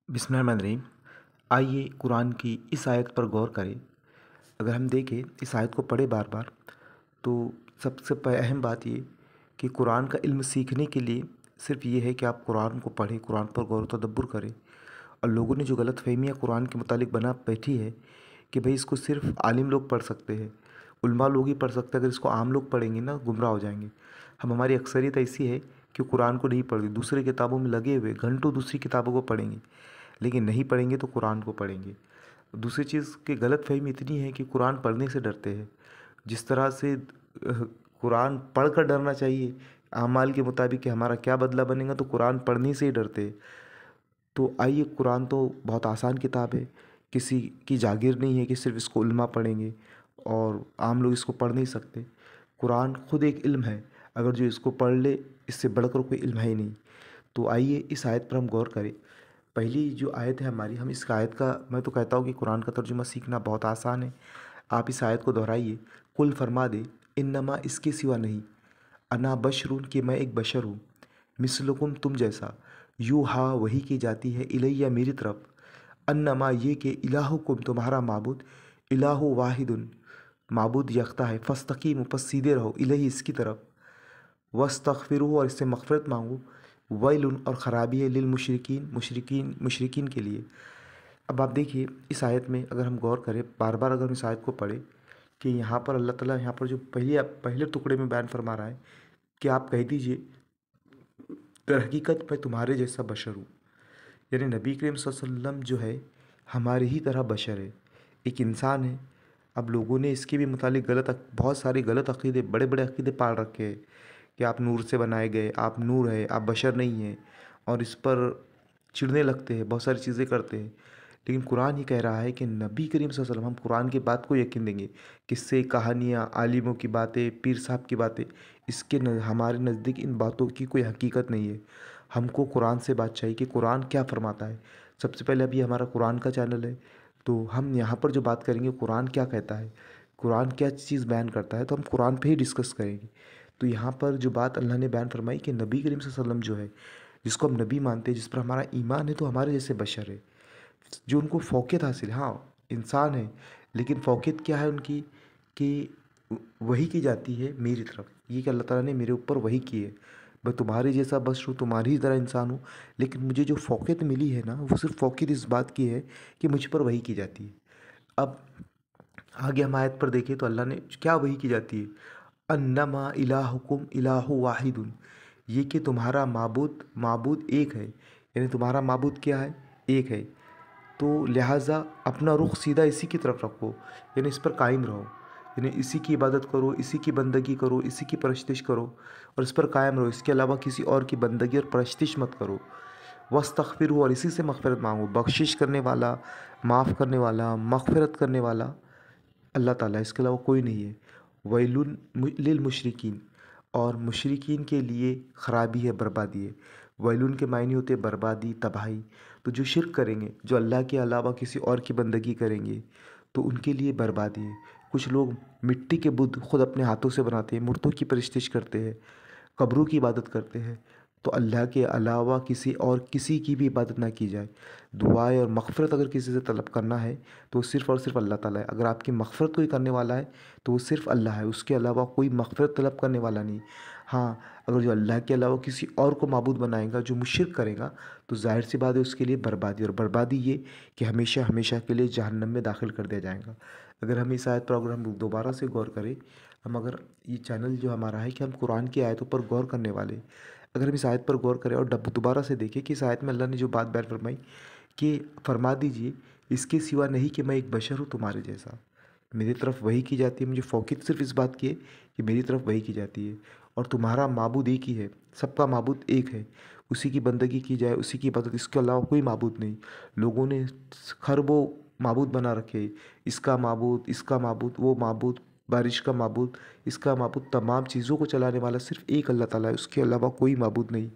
बिस्मिल्लाहिर्रहमानिर्रहीम। आइए कुरान की इस आयत पर गौर करें। अगर हम देखें इस आयत को पढ़े बार बार तो सबसे अहम बात ये कि कुरान का इल्म सीखने के लिए सिर्फ़ ये है कि आप कुरान को पढ़ें, कुरान पर गौर तदब्बुर करें। और लोगों ने जो गलत फ़हमियाँ कुरान के मुतालिक बना बैठी है कि भाई इसको सिर्फ़ आलिम लोग पढ़ सकते हैं, उलमा लोग ही पढ़ सकते हैं, अगर इसको आम लोग पढ़ेंगे ना गुमराह हो जाएंगे। हमारी अक्सरियत ऐसी है कि कुरान को नहीं पढ़ती, दूसरी किताबों में लगे हुए घंटों दूसरी किताबों को पढ़ेंगे, लेकिन नहीं पढ़ेंगे तो कुरान को पढ़ेंगे। दूसरी चीज़ कि गलत फ़हमी इतनी है कि कुरान पढ़ने से डरते हैं। जिस तरह से कुरान पढ़ कर डरना चाहिए आमाल के मुताबिक कि हमारा क्या बदला बनेगा, तो कुरान पढ़ने से ही डरते हैं। तो आइए, कुरान तो बहुत आसान किताब है, किसी की जागीर नहीं है कि सिर्फ़ इसको उलमा पढ़ेंगे और आम लोग इसको पढ़ नहीं सकते। कुरान ख़ुद एक इल्म है, अगर जो इसको पढ़ ले इससे बढ़कर कोई इल्म है ही नहीं। तो आइए इस आयत पर हम गौर करें। पहली जो आयत है हमारी, हम इस आयत का, मैं तो कहता हूँ कि कुरान का तर्जुमा सीखना बहुत आसान है। आप इस आयत को दोहराइए। कुल फरमा दे, इन्नमा इसके सिवा नहीं, अना बशरुन कि मैं एक बशर हूँ, मिसलुकुम तुम जैसा, यूहा वही की जाती है, इलैया मेरी तरफ, अन्नमा ये कि इलाहुकुम तुम्हारा माबूद, इलाहु वाहिदुन माबूद यकता है, फस्तकीम ऊपर सीधे रहो, इलही इसकी तरफ, वस्तगफिरुहु और इससे मग़फ़िरत मांगो, वैलुन और ख़राबी है लिल मुशरिकीन मुशरिकीन के लिए। अब आप देखिए इस आयत में अगर हम गौर करें, बार बार अगर हम इस आयत को पढ़ें कि यहाँ पर अल्लाह ताला यहाँ पर जो पहले टुकड़े में बयान फरमा रहा है कि आप कह दीजिए दर हकीकत मैं तुम्हारे जैसा बशर हूँ। यानी नबी करीम सल्लल्लाहु अलैहि वसल्लम जो है हमारे ही तरह बशर है, एक इंसान है। अब लोगों ने इसके भी मुतालिक बहुत सारे गलत अक़ीदे, बड़े बड़े अक़ीदे पाल रखे हैं कि आप नूर से बनाए गए, आप नूर है, आप बशर नहीं हैं, और इस पर चिढ़ने लगते हैं, बहुत सारी चीज़ें करते हैं। लेकिन कुरान ये कह रहा है कि नबी करीम सल्लल्लाहु अलैहि वसल्लम, हम कुरान की बात को यकीन देंगे, किस्से कहानियाँ, आलिमों की बातें, पीर साहब की बातें, हमारे नज़दीक इन बातों की कोई हकीकत नहीं है। हमको कुरान से बात चाहिए कि कुरान क्या फ़रमाता है। सबसे पहले अभी हमारा कुरान का चैनल है, तो हम यहाँ पर जो बात करेंगे कुरान क्या कहता है, कुरान क्या चीज़ बयान करता है, तो हम कुरान पे ही डिस्कस करेंगे। तो यहाँ पर जो बात अल्लाह ने बयान फरमाई कि नबी करीम सल्लल्लाहु अलैहि वसल्लम जो है, जिसको हम नबी मानते हैं, जिस पर हमारा ईमान है, तो हमारे जैसे बशर है, जो उनको फ़ौक़ियत हासिल है। हाँ, इंसान है, लेकिन फ़ौक़ियत क्या है उनकी कि वही की जाती है मेरी तरफ, ये कि अल्लाह ताला ने मेरे ऊपर वही की है। मैं तुम्हारे जैसा बशर हूँ, तुम्हारी ही तरह इंसान हूँ, लेकिन मुझे जो फ़ौक़ियत मिली है ना, वो सिर्फ़ फ़ौक़ियत इस बात की है कि मुझ पर वही की जाती है। अब आगे हम आयत पर देखें तो अल्लाह ने क्या वही की जाती है, अन्नमा इलाहुकुम इलाहु वाहिदुन, ये कि तुम्हारा माबूद एक है। यानी तुम्हारा माबूद क्या है, एक है। तो लिहाजा अपना रुख सीधा इसी की तरफ रखो, यानी इस पर कायम रहो, यानी इसी की इबादत करो, इसी की बंदगी करो, इसी की परस्तिश करो और इस पर कायम रहो। इसके अलावा किसी और की बंदगी और परस्तिश मत करो। वस्तगफिरहु और इसी से मग़फ़िरत मांगो। बख्शिश करने वाला, माफ़ करने वाला, मग़फ़िरत करने वाला अल्लाह ताला, इसके अलावा कोई नहीं है। वैलुन लिल मुशरिकीन, और मुशरिकीन के लिए ख़राबी है, बर्बादी है। वैलुन के मायने होते हैं बर्बादी, तबाही। तो जो शिर्क करेंगे, जो अल्लाह के अलावा किसी और की बंदगी करेंगे, तो उनके लिए बर्बादी है। कुछ लोग मिट्टी के बुत खुद अपने हाथों से बनाते हैं, मूर्तों की परस्तिश करते हैं, कब्रों की इबादत करते हैं। तो अल्लाह के अलावा किसी की भी इबादत ना की जाए। दुआएँ और मग़फ़िरत अगर किसी से तलब करना है तो सिर्फ़ और सिर्फ़ अल्लाह ताला है। अगर आपकी मग़फ़िरत कोई करने वाला है तो वो सिर्फ़ अल्लाह है, उसके अलावा कोई मग़फ़िरत तलब करने वाला नहीं। हाँ, अगर जो अल्लाह के अलावा किसी और को माबूद बनाएगा, जो मुशिर्क करेगा, तो ज़ाहिर सी बात है उसके लिए बर्बादी, और बर्बादी ये कि हमेशा हमेशा के लिए जहन्नम में दाखिल कर दिया जाएगा। अगर हम इस आयत पर अगर हम दोबारा से गौर करें, अगर ये चैनल जो हमारा है कि हम कुरान की आयतों पर गौर करने वाले, अगर हम इस आयत पर गौर करें और दोबारा से देखें कि इस आयत में अल्लाह ने जो बात बयान फरमाई कि फरमा दीजिए इसके सिवा नहीं कि मैं एक बशर हूँ तुम्हारे जैसा, मेरी तरफ वही की जाती है। मुझे फ़ौक़ियत सिर्फ़ इस बात की है कि मेरी तरफ वही की जाती है, और तुम्हारा माबूद एक ही है, सबका माबूद एक है, उसी की बंदगी की जाए, उसी की इबादत, इसके अलावा कोई माबूद नहीं। लोगों ने खरबों माबूद बना रखे, इसका माबूद, वो माबूद, बारिश का माबूद, इसका माबूद। तमाम चीज़ों को चलाने वाला सिर्फ़ एक अल्लाह ताला है, उसके अलावा कोई माबूद नहीं।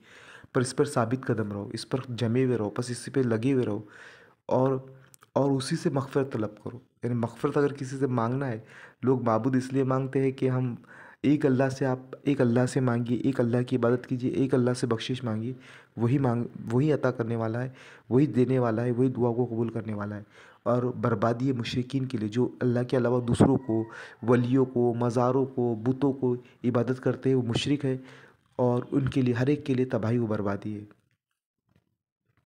पर इस पर साबित कदम रहो, इस पर जमे हुए रहो, बस इसी पे लगे हुए रहो, और और उसी से मग़फ़िरत तलब करो। यानी मग़फ़िरत अगर किसी से मांगना है, लोग माबूद इसलिए मांगते हैं कि हम आप एक अल्लाह से मांगिए, एक अल्लाह की इबादत कीजिए, एक अल्लाह से बख्शिश मांगिए। وہی عطا کرنے والا ہے، وہی دینے والا ہے، وہی دعا کو قبول کرنے والا ہے۔ اور بربادی ہے مشرکین کے لیے جو اللہ کے علاوہ دوسروں کو، ولیوں کو، مزاروں کو، بتوں کو عبادت کرتے ہیں، وہ مشرک ہے، اور ان کے لیے ہر ایک کے لیے تباہی و بربادی ہے۔